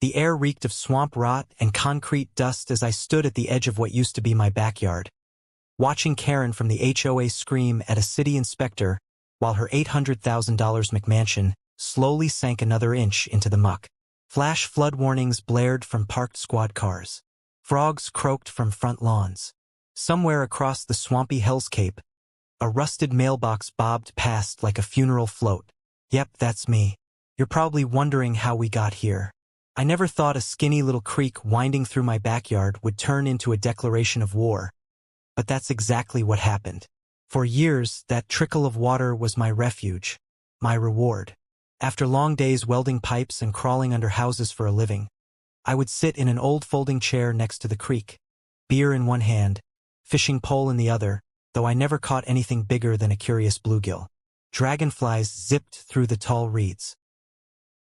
The air reeked of swamp rot and concrete dust as I stood at the edge of what used to be my backyard, watching Karen from the HOA scream at a city inspector while her $800,000 McMansion slowly sank another inch into the muck. Flash flood warnings blared from parked squad cars. Frogs croaked from front lawns. Somewhere across the swampy hellscape, a rusted mailbox bobbed past like a funeral float. Yep, that's me. You're probably wondering how we got here. I never thought a skinny little creek winding through my backyard would turn into a declaration of war. But that's exactly what happened. For years, that trickle of water was my refuge, my reward. After long days welding pipes and crawling under houses for a living, I would sit in an old folding chair next to the creek, beer in one hand, fishing pole in the other, though I never caught anything bigger than a curious bluegill. Dragonflies zipped through the tall reeds.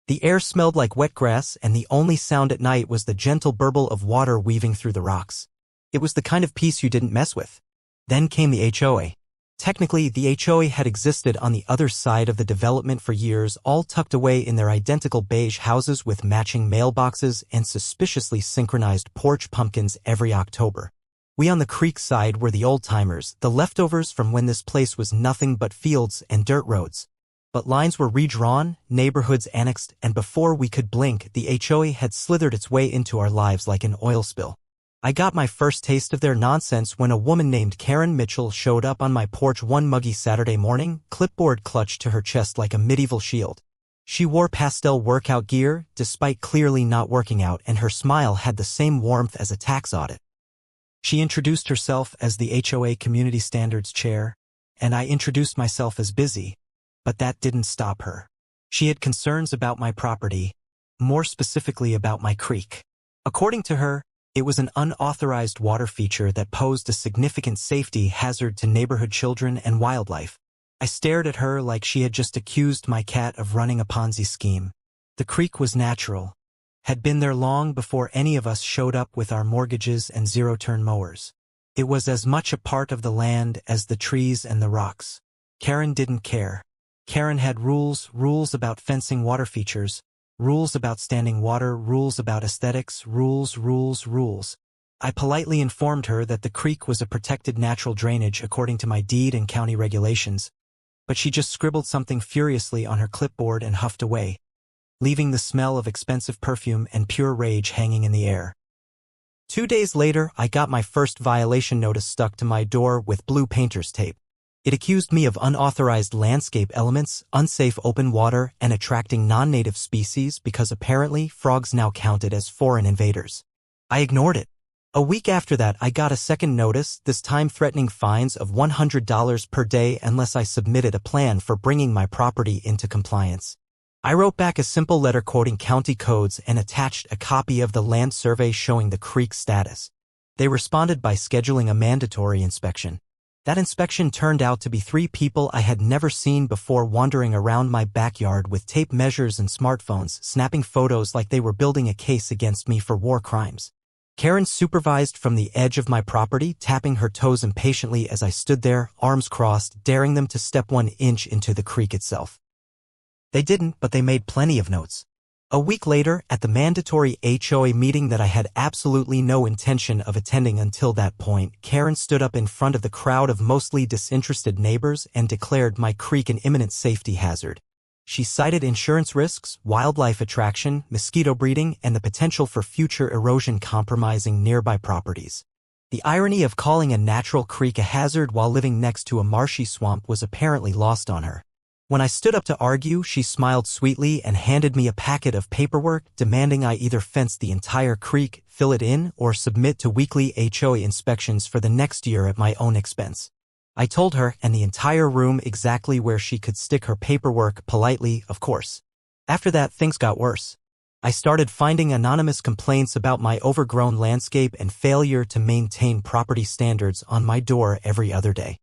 The air smelled like wet grass, and the only sound at night was the gentle burble of water weaving through the rocks. It was the kind of peace you didn't mess with. Then came the HOA. Technically, the HOA had existed on the other side of the development for years, all tucked away in their identical beige houses with matching mailboxes and suspiciously synchronized porch pumpkins every October. We on the creek side were the old-timers, the leftovers from when this place was nothing but fields and dirt roads. But lines were redrawn, neighborhoods annexed, and before we could blink, the HOA had slithered its way into our lives like an oil spill. I got my first taste of their nonsense when a woman named Karen Mitchell showed up on my porch one muggy Saturday morning, clipboard clutched to her chest like a medieval shield. She wore pastel workout gear, despite clearly not working out, and her smile had the same warmth as a tax audit. She introduced herself as the HOA Community Standards Chair, and I introduced myself as busy, but that didn't stop her. She had concerns about my property, more specifically about my creek. According to her, it was an unauthorized water feature that posed a significant safety hazard to neighborhood children and wildlife. I stared at her like she had just accused my cat of running a Ponzi scheme. The creek was natural, had been there long before any of us showed up with our mortgages and zero-turn mowers. It was as much a part of the land as the trees and the rocks. Karen didn't care. Karen had rules about fencing water features, rules about standing water, rules about aesthetics, rules. I politely informed her that the creek was a protected natural drainage according to my deed and county regulations, but she just scribbled something furiously on her clipboard and huffed away, leaving the smell of expensive perfume and pure rage hanging in the air. 2 days later, I got my first violation notice stuck to my door with blue painter's tape. It accused me of unauthorized landscape elements, unsafe open water, and attracting non-native species because apparently frogs now counted as foreign invaders. I ignored it. A week after that, I got a second notice, this time threatening fines of $100 per day unless I submitted a plan for bringing my property into compliance. I wrote back a simple letter quoting county codes and attached a copy of the land survey showing the creek's status. They responded by scheduling a mandatory inspection. That inspection turned out to be 3 people I had never seen before wandering around my backyard with tape measures and smartphones, snapping photos like they were building a case against me for war crimes. Karen supervised from the edge of my property, tapping her toes impatiently as I stood there, arms crossed, daring them to step 1 inch into the creek itself. They didn't, but they made plenty of notes. A week later, at the mandatory HOA meeting that I had absolutely no intention of attending until that point, Karen stood up in front of the crowd of mostly disinterested neighbors and declared my creek an imminent safety hazard. She cited insurance risks, wildlife attraction, mosquito breeding, and the potential for future erosion compromising nearby properties. The irony of calling a natural creek a hazard while living next to a marshy swamp was apparently lost on her. When I stood up to argue, she smiled sweetly and handed me a packet of paperwork demanding I either fence the entire creek, fill it in, or submit to weekly HOA inspections for the next year at my own expense. I told her and the entire room exactly where she could stick her paperwork, politely, of course. After that, things got worse. I started finding anonymous complaints about my overgrown landscape and failure to maintain property standards on my door every other day.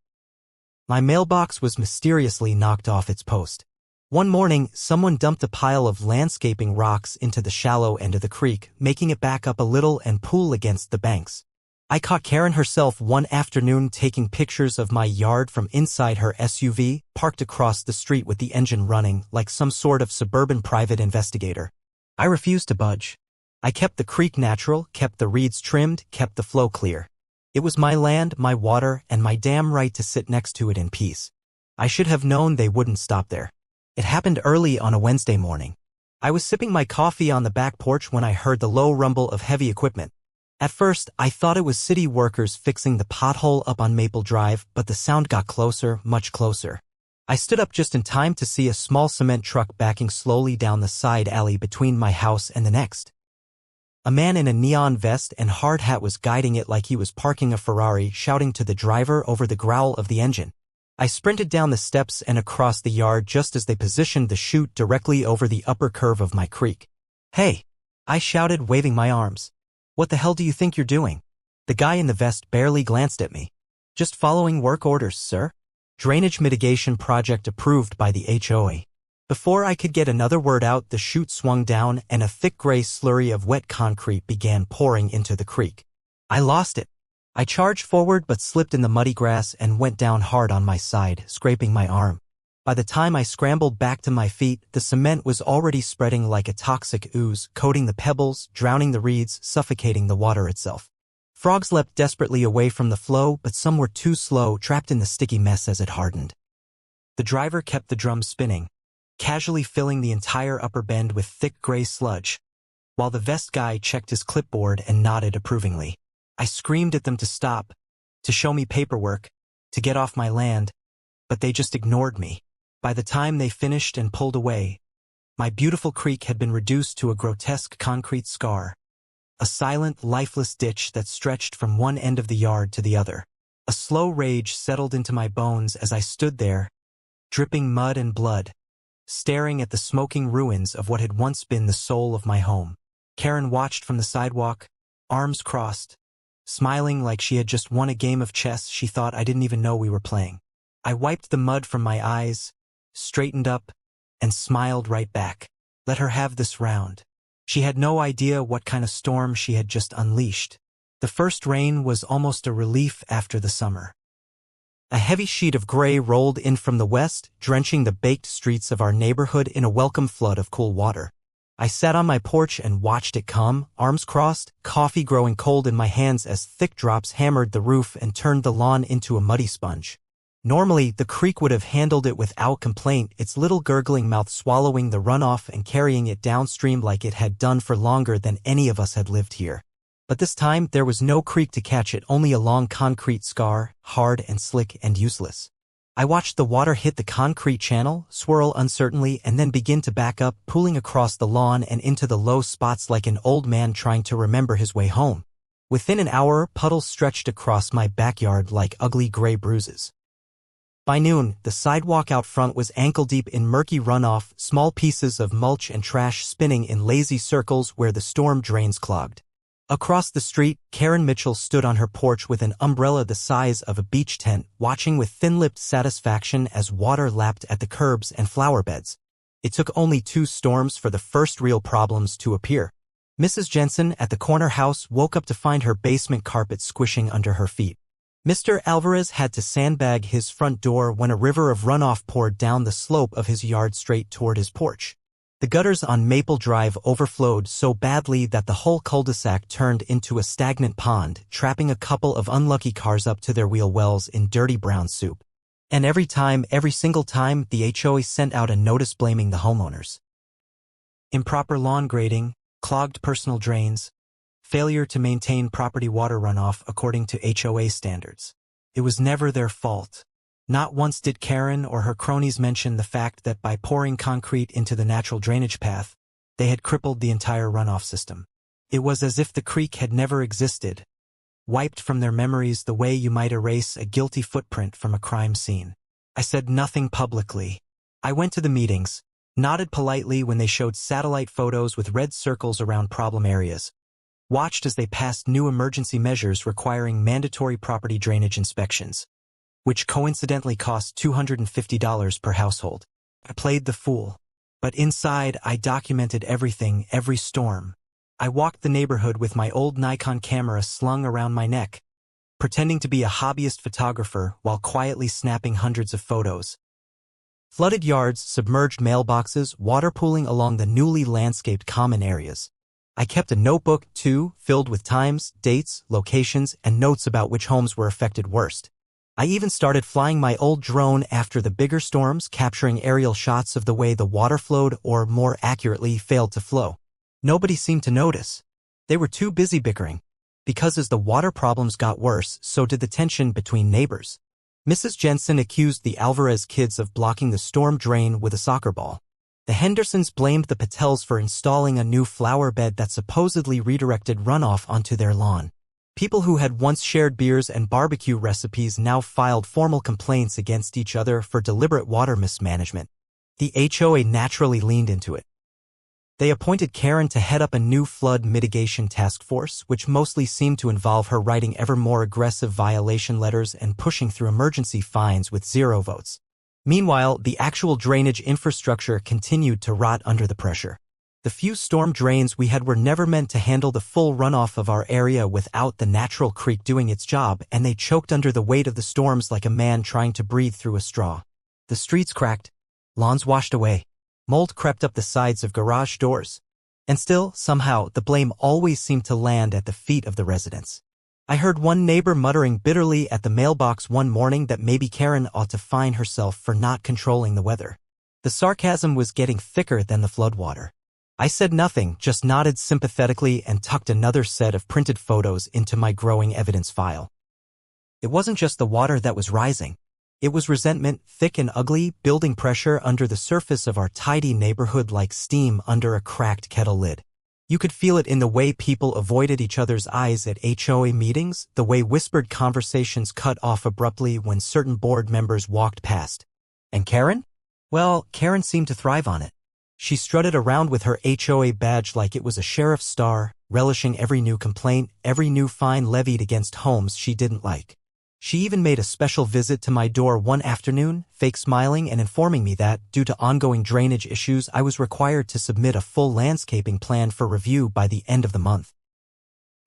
My mailbox was mysteriously knocked off its post. One morning, someone dumped a pile of landscaping rocks into the shallow end of the creek, making it back up a little and pool against the banks. I caught Karen herself one afternoon taking pictures of my yard from inside her SUV, parked across the street with the engine running like some sort of suburban private investigator. I refused to budge. I kept the creek natural, kept the reeds trimmed, kept the flow clear. It was my land, my water, and my damn right to sit next to it in peace. I should have known they wouldn't stop there. It happened early on a Wednesday morning. I was sipping my coffee on the back porch when I heard the low rumble of heavy equipment. At first, I thought it was city workers fixing the pothole up on Maple Drive, but the sound got closer, much closer. I stood up just in time to see a small cement truck backing slowly down the side alley between my house and the next. A man in a neon vest and hard hat was guiding it like he was parking a Ferrari, shouting to the driver over the growl of the engine. I sprinted down the steps and across the yard just as they positioned the chute directly over the upper curve of my creek. "Hey!" I shouted, waving my arms. "What the hell do you think you're doing?" The guy in the vest barely glanced at me. "Just following work orders, sir. Drainage mitigation project approved by the HOA." Before I could get another word out, the chute swung down and a thick gray slurry of wet concrete began pouring into the creek. I lost it. I charged forward but slipped in the muddy grass and went down hard on my side, scraping my arm. By the time I scrambled back to my feet, the cement was already spreading like a toxic ooze, coating the pebbles, drowning the reeds, suffocating the water itself. Frogs leapt desperately away from the flow, but some were too slow, trapped in the sticky mess as it hardened. The driver kept the drum spinning, casually filling the entire upper bend with thick gray sludge, while the vest guy checked his clipboard and nodded approvingly. I screamed at them to stop, to show me paperwork, to get off my land, but they just ignored me. By the time they finished and pulled away, my beautiful creek had been reduced to a grotesque concrete scar, a silent, lifeless ditch that stretched from one end of the yard to the other. A slow rage settled into my bones as I stood there, dripping mud and blood, staring at the smoking ruins of what had once been the soul of my home. Karen watched from the sidewalk, arms crossed, smiling like she had just won a game of chess she thought I didn't even know we were playing. I wiped the mud from my eyes, straightened up, and smiled right back. Let her have this round. She had no idea what kind of storm she had just unleashed. The first rain was almost a relief after the summer. A heavy sheet of gray rolled in from the west, drenching the baked streets of our neighborhood in a welcome flood of cool water. I sat on my porch and watched it come, arms crossed, coffee growing cold in my hands as thick drops hammered the roof and turned the lawn into a muddy sponge. Normally, the creek would have handled it without complaint, its little gurgling mouth swallowing the runoff and carrying it downstream like it had done for longer than any of us had lived here. But this time, there was no creek to catch it, only a long concrete scar, hard and slick and useless. I watched the water hit the concrete channel, swirl uncertainly, and then begin to back up, pooling across the lawn and into the low spots like an old man trying to remember his way home. Within an hour, puddles stretched across my backyard like ugly gray bruises. By noon, the sidewalk out front was ankle-deep in murky runoff, small pieces of mulch and trash spinning in lazy circles where the storm drains clogged. Across the street, Karen Mitchell stood on her porch with an umbrella the size of a beach tent, watching with thin-lipped satisfaction as water lapped at the curbs and flower beds. It took only 2 storms for the first real problems to appear. Mrs. Jensen at the corner house woke up to find her basement carpet squishing under her feet. Mr. Alvarez had to sandbag his front door when a river of runoff poured down the slope of his yard straight toward his porch. The gutters on Maple Drive overflowed so badly that the whole cul-de-sac turned into a stagnant pond, trapping a couple of unlucky cars up to their wheel wells in dirty brown soup. And every single time, the HOA sent out a notice blaming the homeowners. Improper lawn grading, clogged personal drains, failure to maintain property water runoff according to HOA standards. It was never their fault. Not once did Karen or her cronies mention the fact that by pouring concrete into the natural drainage path, they had crippled the entire runoff system. It was as if the creek had never existed, wiped from their memories the way you might erase a guilty footprint from a crime scene. I said nothing publicly. I went to the meetings, nodded politely when they showed satellite photos with red circles around problem areas, watched as they passed new emergency measures requiring mandatory property drainage inspections, which coincidentally cost $250 per household. I played the fool. But inside, I documented everything, every storm. I walked the neighborhood with my old Nikon camera slung around my neck, pretending to be a hobbyist photographer while quietly snapping hundreds of photos. Flooded yards, submerged mailboxes, water pooling along the newly landscaped common areas. I kept a notebook, too, filled with times, dates, locations, and notes about which homes were affected worst. I even started flying my old drone after the bigger storms, capturing aerial shots of the way the water flowed, or more accurately, failed to flow. Nobody seemed to notice. They were too busy bickering. Because as the water problems got worse, so did the tension between neighbors. Mrs. Jensen accused the Alvarez kids of blocking the storm drain with a soccer ball. The Hendersons blamed the Patels for installing a new flower bed that supposedly redirected runoff onto their lawn. People who had once shared beers and barbecue recipes now filed formal complaints against each other for deliberate water mismanagement. The HOA naturally leaned into it. They appointed Karen to head up a new flood mitigation task force, which mostly seemed to involve her writing ever more aggressive violation letters and pushing through emergency fines with 0 votes. Meanwhile, the actual drainage infrastructure continued to rot under the pressure. The few storm drains we had were never meant to handle the full runoff of our area without the natural creek doing its job, and they choked under the weight of the storms like a man trying to breathe through a straw. The streets cracked. Lawns washed away. Mold crept up the sides of garage doors. And still, somehow, the blame always seemed to land at the feet of the residents. I heard one neighbor muttering bitterly at the mailbox one morning that maybe Karen ought to fine herself for not controlling the weather. The sarcasm was getting thicker than the floodwater. I said nothing, just nodded sympathetically and tucked another set of printed photos into my growing evidence file. It wasn't just the water that was rising. It was resentment, thick and ugly, building pressure under the surface of our tidy neighborhood like steam under a cracked kettle lid. You could feel it in the way people avoided each other's eyes at HOA meetings, the way whispered conversations cut off abruptly when certain board members walked past. And Karen? Well, Karen seemed to thrive on it. She strutted around with her HOA badge like it was a sheriff's star, relishing every new complaint, every new fine levied against homes she didn't like. She even made a special visit to my door one afternoon, fake smiling and informing me that, due to ongoing drainage issues, I was required to submit a full landscaping plan for review by the end of the month.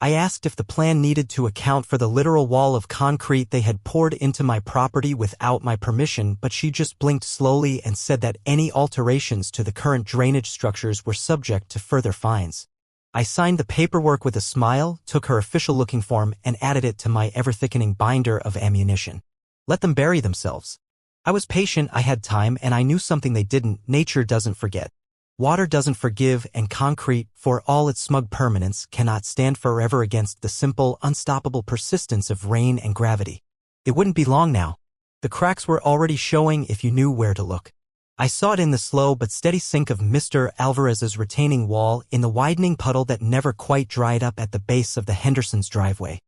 I asked if the plan needed to account for the literal wall of concrete they had poured into my property without my permission, but she just blinked slowly and said that any alterations to the current drainage structures were subject to further fines. I signed the paperwork with a smile, took her official-looking form, and added it to my ever-thickening binder of ammunition. Let them bury themselves. I was patient, I had time, and I knew something they didn't. Nature doesn't forget. Water doesn't forgive, and concrete, for all its smug permanence, cannot stand forever against the simple, unstoppable persistence of rain and gravity. It wouldn't be long now. The cracks were already showing if you knew where to look. I saw it in the slow but steady sink of Mr. Alvarez's retaining wall, in the widening puddle that never quite dried up at the base of the Hendersons' driveway,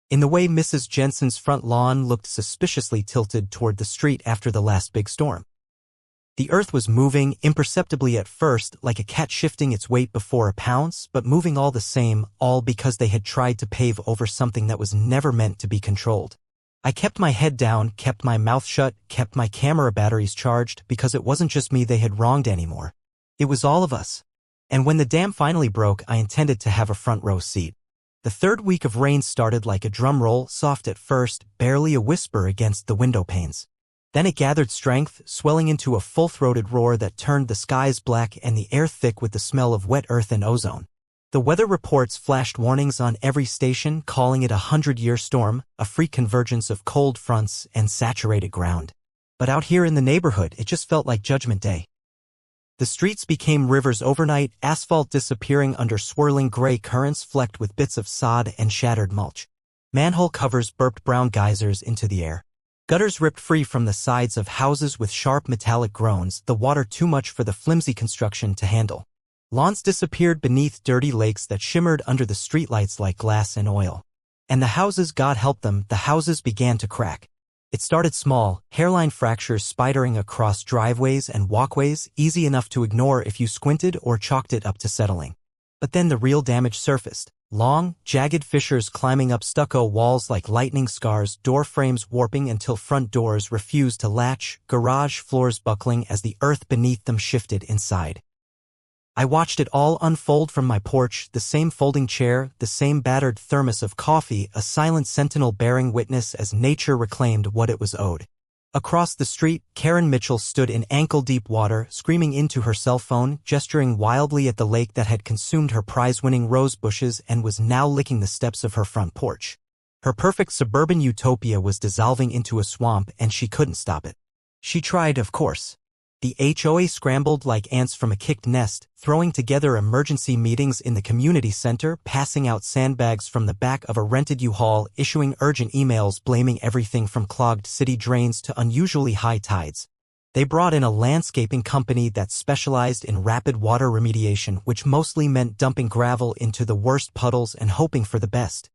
in the way Mrs. Jensen's front lawn looked suspiciously tilted toward the street after the last big storm. The earth was moving, imperceptibly at first, like a cat shifting its weight before a pounce, but moving all the same, all because they had tried to pave over something that was never meant to be controlled. I kept my head down, kept my mouth shut, kept my camera batteries charged, because it wasn't just me they had wronged anymore. It was all of us. And when the dam finally broke, I intended to have a front row seat. The third week of rain started like a drum roll, soft at first, barely a whisper against the window panes. Then it gathered strength, swelling into a full-throated roar that turned the skies black and the air thick with the smell of wet earth and ozone. The weather reports flashed warnings on every station, calling it a 100-year storm, a freak convergence of cold fronts and saturated ground. But out here in the neighborhood, it just felt like Judgment Day. The streets became rivers overnight, asphalt disappearing under swirling gray currents flecked with bits of sod and shattered mulch. Manhole covers burped brown geysers into the air. Gutters ripped free from the sides of houses with sharp metallic groans, the water too much for the flimsy construction to handle. Lawns disappeared beneath dirty lakes that shimmered under the streetlights like glass and oil. And the houses, God help them, the houses began to crack. It started small, hairline fractures spidering across driveways and walkways, easy enough to ignore if you squinted or chalked it up to settling. But then the real damage surfaced. Long, jagged fissures climbing up stucco walls like lightning scars, door frames warping until front doors refused to latch, garage floors buckling as the earth beneath them shifted inside. I watched it all unfold from my porch, the same folding chair, the same battered thermos of coffee, a silent sentinel bearing witness as nature reclaimed what it was owed. Across the street, Karen Mitchell stood in ankle-deep water, screaming into her cell phone, gesturing wildly at the lake that had consumed her prize-winning rose bushes and was now licking the steps of her front porch. Her perfect suburban utopia was dissolving into a swamp, and she couldn't stop it. She tried, of course. The HOA scrambled like ants from a kicked nest, throwing together emergency meetings in the community center, passing out sandbags from the back of a rented U-Haul, issuing urgent emails blaming everything from clogged city drains to unusually high tides. They brought in a landscaping company that specialized in rapid water remediation, which mostly meant dumping gravel into the worst puddles and hoping for the best.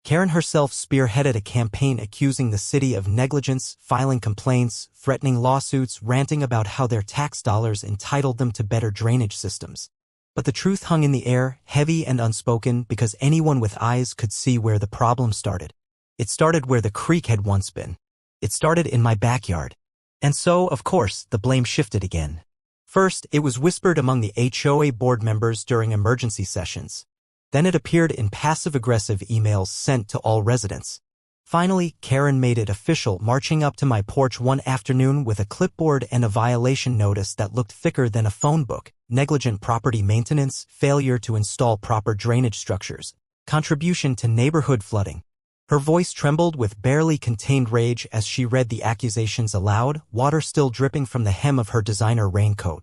Karen herself spearheaded a campaign accusing the city of negligence, filing complaints, threatening lawsuits, ranting about how their tax dollars entitled them to better drainage systems. But the truth hung in the air, heavy and unspoken, because anyone with eyes could see where the problem started. It started where the creek had once been. It started in my backyard. And so, of course, the blame shifted again. First, it was whispered among the HOA board members during emergency sessions. Then it appeared in passive-aggressive emails sent to all residents. Finally, Karen made it official, marching up to my porch one afternoon with a clipboard and a violation notice that looked thicker than a phone book: negligent property maintenance, failure to install proper drainage structures, contribution to neighborhood flooding. Her voice trembled with barely contained rage as she read the accusations aloud, water still dripping from the hem of her designer raincoat.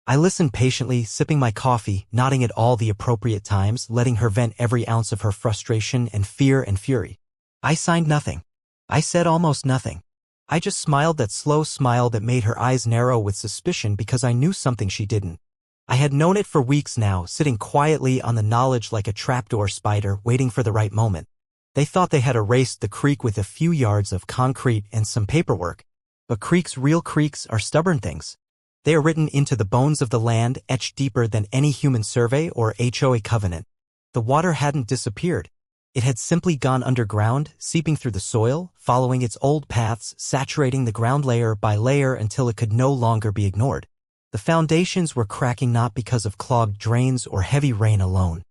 I listened patiently, sipping my coffee, nodding at all the appropriate times, letting her vent every ounce of her frustration and fear and fury. I signed nothing. I said almost nothing. I just smiled, that slow smile that made her eyes narrow with suspicion, because I knew something she didn't. I had known it for weeks now, sitting quietly on the knowledge like a trapdoor spider, waiting for the right moment. They thought they had erased the creek with a few yards of concrete and some paperwork. But creeks, real creeks, are stubborn things. They are written into the bones of the land, etched deeper than any human survey or HOA covenant. The water hadn't disappeared. It had simply gone underground, seeping through the soil, following its old paths, saturating the ground layer by layer until it could no longer be ignored. The foundations were cracking not because of clogged drains or heavy rain alone.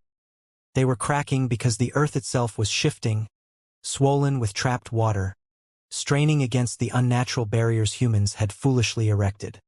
They were cracking because the earth itself was shifting, swollen with trapped water, straining against the unnatural barriers humans had foolishly erected.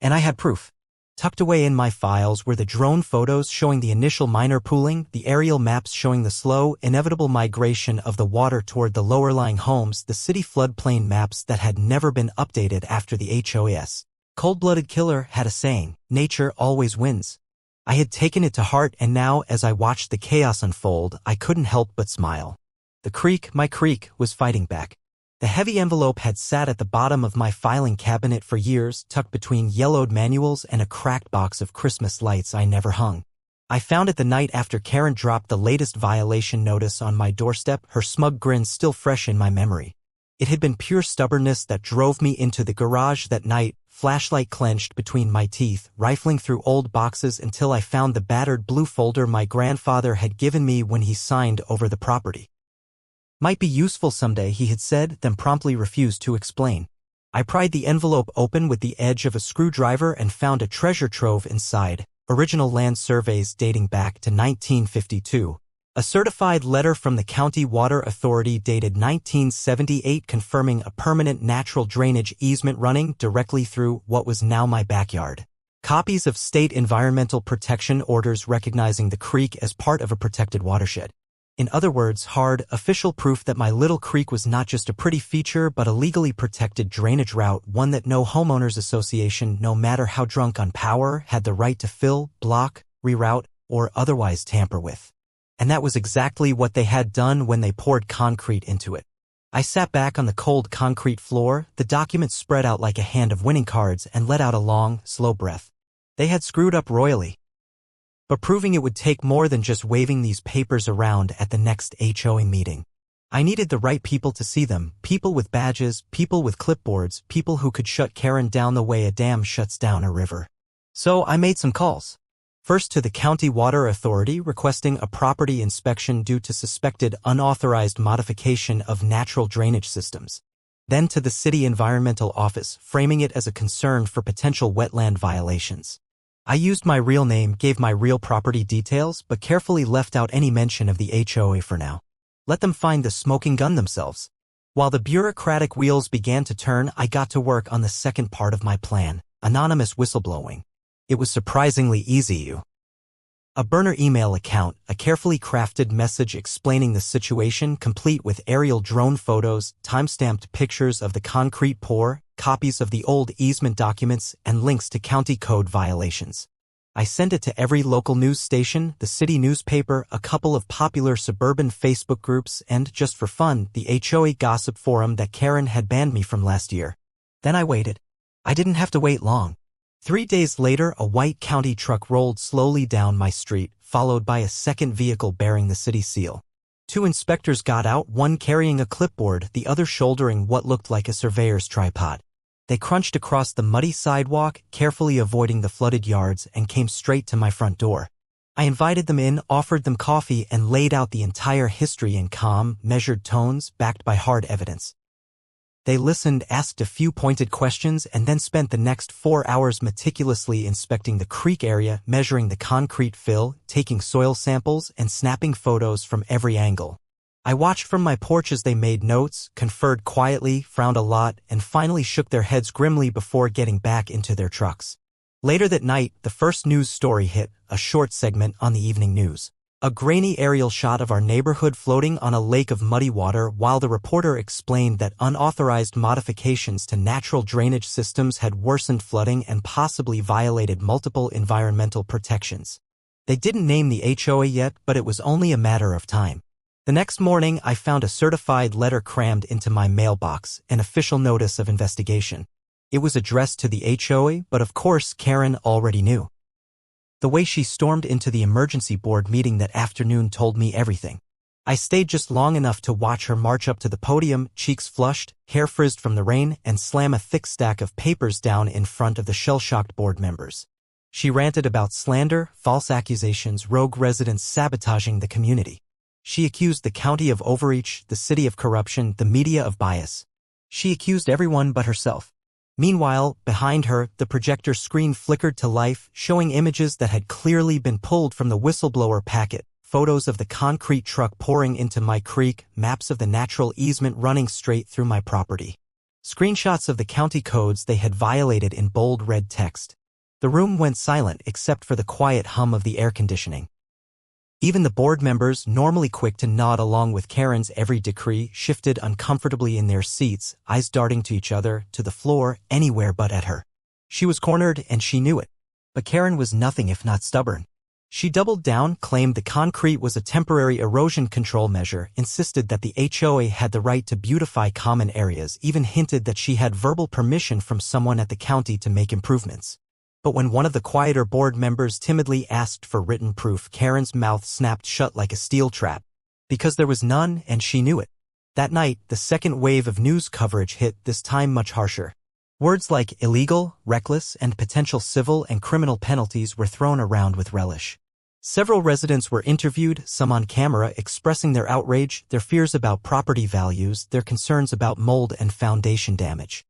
And I had proof. Tucked away in my files were the drone photos showing the initial minor pooling, the aerial maps showing the slow, inevitable migration of the water toward the lower-lying homes, the city floodplain maps that had never been updated after the HOA's cold-blooded killer had a saying: nature always wins. I had taken it to heart, and now, as I watched the chaos unfold, I couldn't help but smile. The creek, my creek, was fighting back. The heavy envelope had sat at the bottom of my filing cabinet for years, tucked between yellowed manuals and a cracked box of Christmas lights I never hung. I found it the night after Karen dropped the latest violation notice on my doorstep, her smug grin still fresh in my memory. It had been pure stubbornness that drove me into the garage that night, flashlight clenched between my teeth, rifling through old boxes until I found the battered blue folder my grandfather had given me when he signed over the property. Might be useful someday, he had said, then promptly refused to explain. I pried the envelope open with the edge of a screwdriver and found a treasure trove inside: original land surveys dating back to 1952, a certified letter from the County Water Authority dated 1978 confirming a permanent natural drainage easement running directly through what was now my backyard, copies of state environmental protection orders recognizing the creek as part of a protected watershed. In other words, hard, official proof that my little creek was not just a pretty feature but a legally protected drainage route, one that no homeowners association, no matter how drunk on power, had the right to fill, block, reroute, or otherwise tamper with. And that was exactly what they had done when they poured concrete into it. I sat back on the cold concrete floor, the documents spread out like a hand of winning cards, and let out a long, slow breath. They had screwed up royally. But proving it would take more than just waving these papers around at the next HOA meeting. I needed the right people to see them, people with badges, people with clipboards, people who could shut Karen down the way a dam shuts down a river. So I made some calls. First to the County Water Authority requesting a property inspection due to suspected unauthorized modification of natural drainage systems. Then to the City Environmental Office, framing it as a concern for potential wetland violations. I used my real name, gave my real property details, but carefully left out any mention of the HOA for now. Let them find the smoking gun themselves. While the bureaucratic wheels began to turn, I got to work on the second part of my plan, anonymous whistleblowing. It was surprisingly easy. A burner email account, a carefully crafted message explaining the situation complete with aerial drone photos, time-stamped pictures of the concrete pour, copies of the old easement documents, and links to county code violations. I sent it to every local news station, the city newspaper, a couple of popular suburban Facebook groups, and, just for fun, the HOA gossip forum that Karen had banned me from last year. Then I waited. I didn't have to wait long. 3 days later, a white county truck rolled slowly down my street, followed by a second vehicle bearing the city seal. 2 inspectors got out, one carrying a clipboard, the other shouldering what looked like a surveyor's tripod. They crunched across the muddy sidewalk, carefully avoiding the flooded yards, and came straight to my front door. I invited them in, offered them coffee, and laid out the entire history in calm, measured tones, backed by hard evidence. They listened, asked a few pointed questions, and then spent the next 4 hours meticulously inspecting the creek area, measuring the concrete fill, taking soil samples, and snapping photos from every angle. I watched from my porch as they made notes, conferred quietly, frowned a lot, and finally shook their heads grimly before getting back into their trucks. Later that night, the first news story hit, a short segment on the evening news. A grainy aerial shot of our neighborhood floating on a lake of muddy water while the reporter explained that unauthorized modifications to natural drainage systems had worsened flooding and possibly violated multiple environmental protections. They didn't name the HOA yet, but it was only a matter of time. The next morning, I found a certified letter crammed into my mailbox, an official notice of investigation. It was addressed to the HOA, but of course Karen already knew. The way she stormed into the emergency board meeting that afternoon told me everything. I stayed just long enough to watch her march up to the podium, cheeks flushed, hair frizzed from the rain, and slam a thick stack of papers down in front of the shell-shocked board members. She ranted about slander, false accusations, rogue residents sabotaging the community. She accused the county of overreach, the city of corruption, the media of bias. She accused everyone but herself. Meanwhile, behind her, the projector screen flickered to life, showing images that had clearly been pulled from the whistleblower packet, photos of the concrete truck pouring into my creek, maps of the natural easement running straight through my property. Screenshots of the county codes they had violated in bold red text. The room went silent except for the quiet hum of the air conditioning. Even the board members, normally quick to nod along with Karen's every decree, shifted uncomfortably in their seats, eyes darting to each other, to the floor, anywhere but at her. She was cornered, and she knew it. But Karen was nothing if not stubborn. She doubled down, claimed the concrete was a temporary erosion control measure, insisted that the HOA had the right to beautify common areas, even hinted that she had verbal permission from someone at the county to make improvements. But when one of the quieter board members timidly asked for written proof, Karen's mouth snapped shut like a steel trap. Because there was none, and she knew it. That night, the second wave of news coverage hit, this time much harsher. Words like illegal, reckless, and potential civil and criminal penalties were thrown around with relish. Several residents were interviewed, some on camera, expressing their outrage, their fears about property values, their concerns about mold and foundation damage.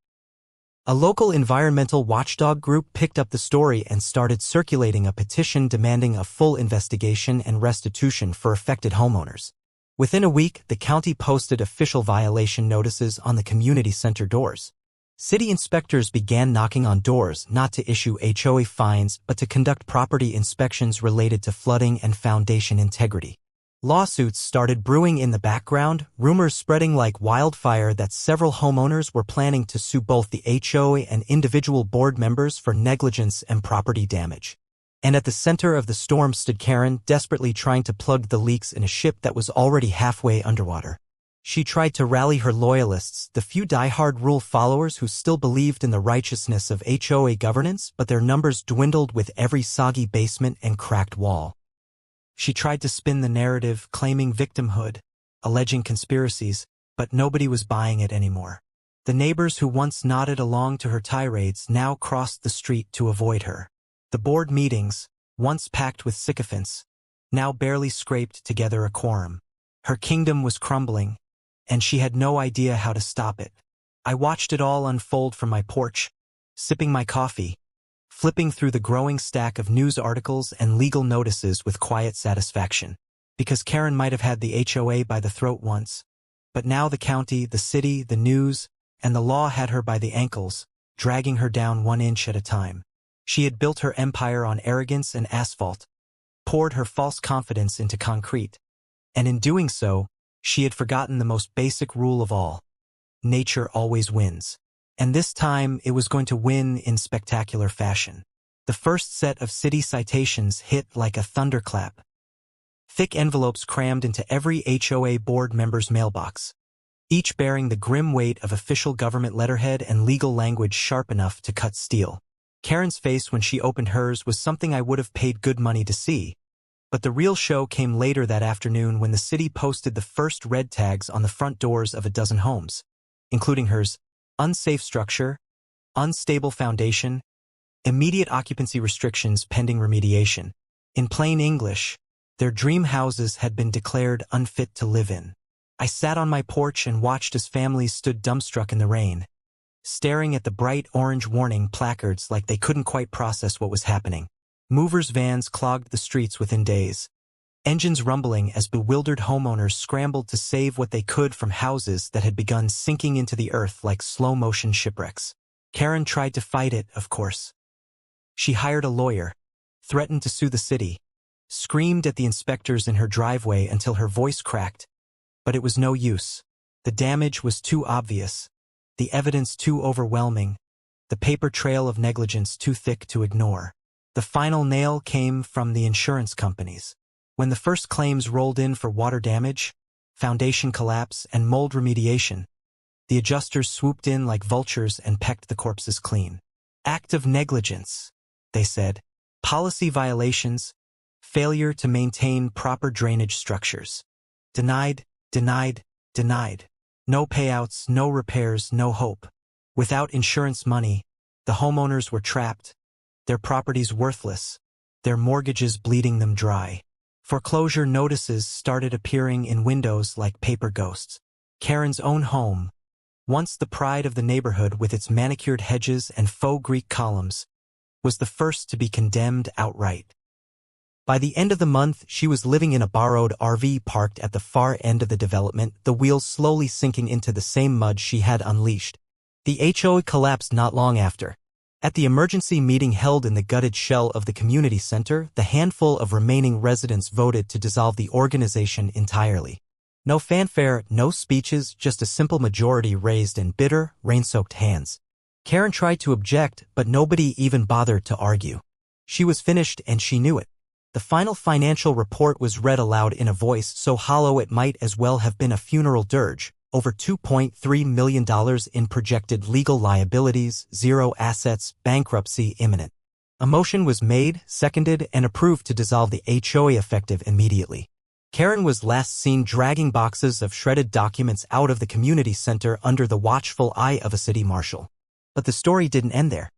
A local environmental watchdog group picked up the story and started circulating a petition demanding a full investigation and restitution for affected homeowners. Within a week, the county posted official violation notices on the community center doors. City inspectors began knocking on doors not to issue HOA fines but to conduct property inspections related to flooding and foundation integrity. Lawsuits started brewing in the background, rumors spreading like wildfire that several homeowners were planning to sue both the HOA and individual board members for negligence and property damage. And at the center of the storm stood Karen, desperately trying to plug the leaks in a ship that was already halfway underwater. She tried to rally her loyalists, the few die-hard rule followers who still believed in the righteousness of HOA governance, but their numbers dwindled with every soggy basement and cracked wall. She tried to spin the narrative, claiming victimhood, alleging conspiracies, but nobody was buying it anymore. The neighbors who once nodded along to her tirades now crossed the street to avoid her. The board meetings, once packed with sycophants, now barely scraped together a quorum. Her kingdom was crumbling, and she had no idea how to stop it. I watched it all unfold from my porch, sipping my coffee, flipping through the growing stack of news articles and legal notices with quiet satisfaction. Because Karen might have had the HOA by the throat once, But now the county, the city, the news, and the law had her by the ankles, dragging her down 1 inch at a time. She had built her empire on arrogance and asphalt, poured her false confidence into concrete, and in doing so, she had forgotten the most basic rule of all. Nature always wins. And this time, it was going to win in spectacular fashion. The first set of city citations hit like a thunderclap. Thick envelopes crammed into every HOA board member's mailbox, each bearing the grim weight of official government letterhead and legal language sharp enough to cut steel. Karen's face when she opened hers was something I would have paid good money to see. But the real show came later that afternoon when the city posted the first red tags on the front doors of a dozen homes, including hers: unsafe structure, unstable foundation, immediate occupancy restrictions pending remediation. In plain English, their dream houses had been declared unfit to live in. I sat on my porch and watched as families stood dumbstruck in the rain, staring at the bright orange warning placards like they couldn't quite process what was happening. Movers' vans clogged the streets within days, engines rumbling as bewildered homeowners scrambled to save what they could from houses that had begun sinking into the earth like slow-motion shipwrecks. Karen tried to fight it, of course. She hired a lawyer, threatened to sue the city, screamed at the inspectors in her driveway until her voice cracked, but it was no use. The damage was too obvious, the evidence too overwhelming, the paper trail of negligence too thick to ignore. The final nail came from the insurance companies. When the first claims rolled in for water damage, foundation collapse, and mold remediation, the adjusters swooped in like vultures and pecked the corpses clean. Act of negligence, they said. Policy violations, failure to maintain proper drainage structures. Denied, denied, denied. No payouts, no repairs, no hope. Without insurance money, the homeowners were trapped, their properties worthless, their mortgages bleeding them dry. Foreclosure notices started appearing in windows like paper ghosts. Karen's own home, once the pride of the neighborhood with its manicured hedges and faux Greek columns, was the first to be condemned outright. By the end of the month, she was living in a borrowed RV parked at the far end of the development, the wheels slowly sinking into the same mud she had unleashed. The HOA collapsed not long after. At the emergency meeting held in the gutted shell of the community center, the handful of remaining residents voted to dissolve the organization entirely. No fanfare, no speeches, just a simple majority raised in bitter, rain-soaked hands. Karen tried to object, but nobody even bothered to argue. She was finished and she knew it. The final financial report was read aloud in a voice so hollow it might as well have been a funeral dirge. Over $2.3 million in projected legal liabilities, zero assets, bankruptcy imminent. A motion was made, seconded, and approved to dissolve the HOA effective immediately. Karen was last seen dragging boxes of shredded documents out of the community center under the watchful eye of a city marshal. But the story didn't end there.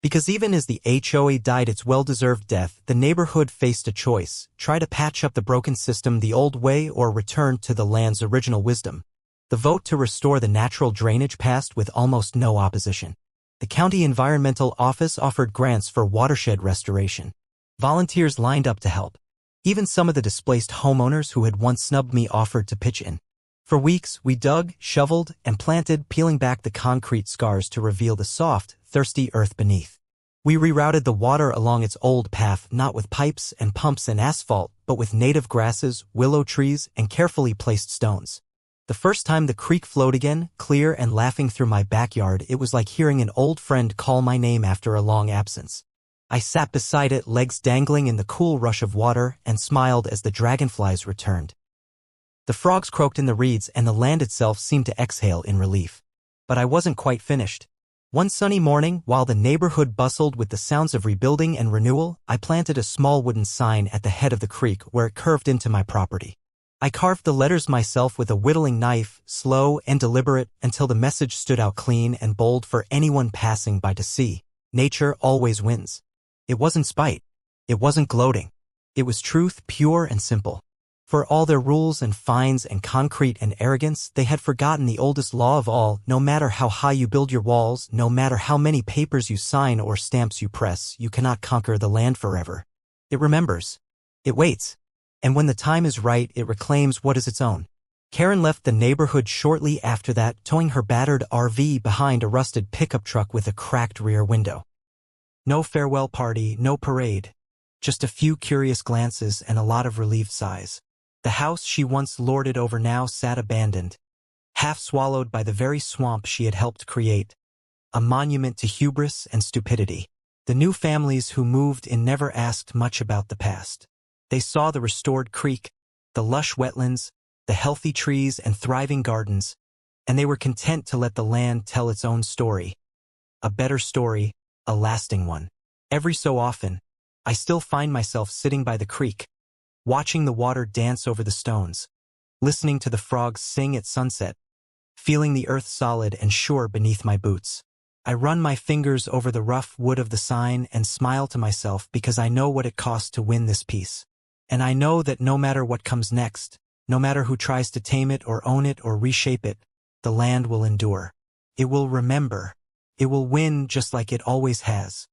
Because even as the HOA died its well-deserved death, the neighborhood faced a choice: try to patch up the broken system the old way or return to the land's original wisdom. The vote to restore the natural drainage passed with almost no opposition. The county environmental office offered grants for watershed restoration. Volunteers lined up to help. Even some of the displaced homeowners who had once snubbed me offered to pitch in. For weeks, we dug, shoveled, and planted, peeling back the concrete scars to reveal the soft, thirsty earth beneath. We rerouted the water along its old path, not with pipes and pumps and asphalt, but with native grasses, willow trees, and carefully placed stones. The first time the creek flowed again, clear and laughing through my backyard, it was like hearing an old friend call my name after a long absence. I sat beside it, legs dangling in the cool rush of water, and smiled as the dragonflies returned. The frogs croaked in the reeds and the land itself seemed to exhale in relief. But I wasn't quite finished. One sunny morning, while the neighborhood bustled with the sounds of rebuilding and renewal, I planted a small wooden sign at the head of the creek where it curved into my property. I carved the letters myself with a whittling knife, slow and deliberate, until the message stood out clean and bold for anyone passing by to see. Nature always wins. It wasn't spite. It wasn't gloating. It was truth, pure and simple. For all their rules and fines and concrete and arrogance, they had forgotten the oldest law of all: no matter how high you build your walls, no matter how many papers you sign or stamps you press, you cannot conquer the land forever. It remembers. It waits. And when the time is right, it reclaims what is its own. Karen left the neighborhood shortly after that, towing her battered RV behind a rusted pickup truck with a cracked rear window. No farewell party, no parade. Just a few curious glances and a lot of relieved sighs. The house she once lorded over now sat abandoned, half swallowed by the very swamp she had helped create, a monument to hubris and stupidity. The new families who moved in never asked much about the past. They saw the restored creek, the lush wetlands, the healthy trees and thriving gardens, and they were content to let the land tell its own story. A better story, a lasting one. Every so often, I still find myself sitting by the creek, watching the water dance over the stones, listening to the frogs sing at sunset, feeling the earth solid and sure beneath my boots. I run my fingers over the rough wood of the sign and smile to myself because I know what it costs to win this peace. And I know that no matter what comes next, no matter who tries to tame it or own it or reshape it, the land will endure. It will remember. It will win just like it always has.